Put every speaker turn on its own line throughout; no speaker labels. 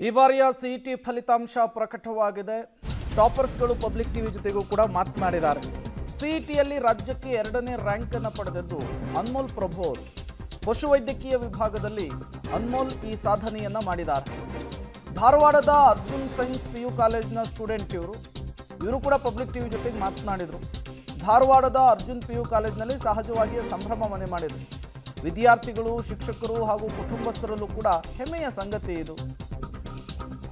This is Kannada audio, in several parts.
ಈ ಬಾರಿಯ ಸಿಇಟಿ ಫಲಿತಾಂಶ ಪ್ರಕಟವಾಗಿದೆ. ಟಾಪರ್ಸ್ಗಳು ಪಬ್ಲಿಕ್ ಟಿವಿ ಜೊತೆಗೂ ಕೂಡ ಮಾತನಾಡಿದ್ದಾರೆ. ಸಿಇಟಿಯಲ್ಲಿ ರಾಜ್ಯಕ್ಕೆ 2ನೇ ರ್ಯಾಂಕ್ ಅನ್ನು ಪಡೆದದ್ದು ಅನ್ಮೋಲ್ ಪ್ರಭು ಅವರು. ಪಶುವೈದ್ಯಕೀಯ ವಿಭಾಗದಲ್ಲಿ ಅನ್ಮೋಲ್ ಈ ಸಾಧನೆಯನ್ನ ಮಾಡಿದ್ದಾರೆ. ಧಾರವಾಡದ ಅರ್ಜುನ್ ಸೈನ್ಸ್ PU ಕಾಲೇಜಿನ ಸ್ಟೂಡೆಂಟ್ ಇವರು ಕೂಡ ಪಬ್ಲಿಕ್ ಟಿವಿ ಜೊತೆಗೆ ಮಾತನಾಡಿದರು. ಧಾರವಾಡದ ಅರ್ಜುನ್ PU ಕಾಲೇಜಿನಲ್ಲಿ ಸಹಜವಾಗಿಯೇ ಸಂಭ್ರಮ ಮನೆ ಮಾಡಿದರು. ವಿದ್ಯಾರ್ಥಿಗಳು, ಶಿಕ್ಷಕರು ಹಾಗೂ ಕುಟುಂಬಸ್ಥರಲ್ಲೂ ಕೂಡ ಹೆಮ್ಮೆಯ ಸಂಗತಿ ಇದು.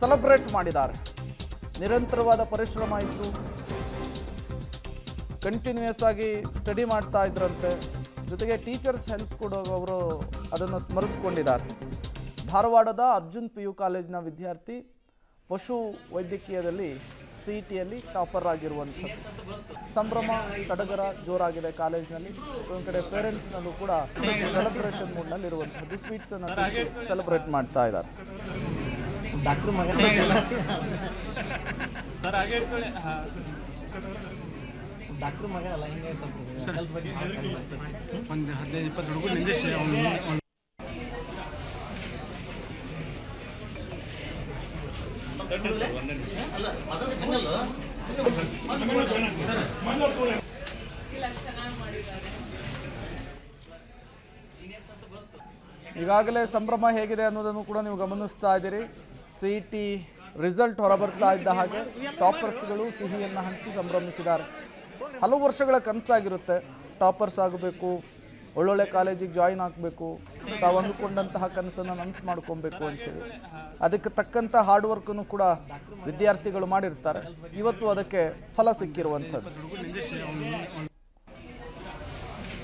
ಸೆಲೆಬ್ರೇಟ್ ಮಾಡಿದ್ದಾರೆ. ನಿರಂತರವಾದ ಪರಿಶ್ರಮ ಇತ್ತು, ಕಂಟಿನ್ಯೂಯಸ್ ಆಗಿ ಸ್ಟಡಿ ಮಾಡ್ತಾ ಇದ್ರಂತೆ. ಜೊತೆಗೆ ಟೀಚರ್ಸ್ ಹೆಲ್ತ್ ಕೂಡ ಅವರು ಅದನ್ನು ಸ್ಮರಿಸಿಕೊಂಡಿದ್ದಾರೆ. ಧಾರವಾಡದ ಅರ್ಜುನ್ PU ಕಾಲೇಜಿನ ವಿದ್ಯಾರ್ಥಿ ಪಶು ವೈದ್ಯಕೀಯದಲ್ಲಿ ಸಿಇಟಿಯಲ್ಲಿ ಟಾಪರ್ ಆಗಿರುವಂಥದ್ದು. ಸಂಭ್ರಮ ಸಡಗರ ಜೋರಾಗಿದೆ ಕಾಲೇಜಿನಲ್ಲಿ. ಒಂದು ಕಡೆ ಪೇರೆಂಟ್ಸ್ನಲ್ಲೂ ಕೂಡ ಸೆಲೆಬ್ರೇಷನ್ ಮೂಡ್ನಲ್ಲಿ ಇರುವಂಥದ್ದು. ಸ್ವೀಟ್ಸ್ ಅನ್ನು ಸೆಲೆಬ್ರೇಟ್ ಮಾಡ್ತಾ ಇದ್ದಾರೆ.
ಡಾಕ್ಟರ್ ಮಗ
ಸರ್ ಹಾಗೆ
ಡಾಕ್ಟರ್ ಮಗ ಅಲ್ಲ, ಹಿಂಗೆ ಸ್ವಲ್ಪ ಹೆಲ್ತ್ ಬಗ್ಗೆ
ಒಂದು 15-20 ಹುಡುಗರು ನಿಂದಿಸಿ
ಈಗಾಗಲೇ ಸಂಭ್ರಮ ಹೇಗಿದೆ ಅನ್ನೋದನ್ನು ಕೂಡ ನೀವು ಗಮನಿಸ್ತಾ ಇದ್ದೀರಿ. ಸಿಇಟಿ ರಿಸಲ್ಟ್ ಹೊರಬರ್ತಾ ಇದ್ದ ಹಾಗೆ ಟಾಪರ್ಸ್ಗಳು ಸಿಹಿಯನ್ನು ಹಂಚಿ ಸಂಭ್ರಮಿಸಿದ್ದಾರೆ. ಹಲವು ವರ್ಷಗಳ ಕನಸಾಗಿರುತ್ತೆ, ಟಾಪರ್ಸ್ ಆಗಬೇಕು, ಒಳ್ಳೊಳ್ಳೆ ಕಾಲೇಜಿಗೆ ಜಾಯಿನ್ ಆಗಬೇಕು, ತಾವು ಅಂದುಕೊಂಡಂತಹ ಕನಸನ್ನು ನನಸು ಮಾಡ್ಕೊಬೇಕು ಅಂತೇಳಿ. ಅದಕ್ಕೆ ತಕ್ಕಂಥ ಹಾರ್ಡ್ ವರ್ಕನ್ನು ಕೂಡ ವಿದ್ಯಾರ್ಥಿಗಳು ಮಾಡಿರ್ತಾರೆ. ಇವತ್ತು ಅದಕ್ಕೆ ಫಲ ಸಿಕ್ಕಿರುವಂಥದ್ದು.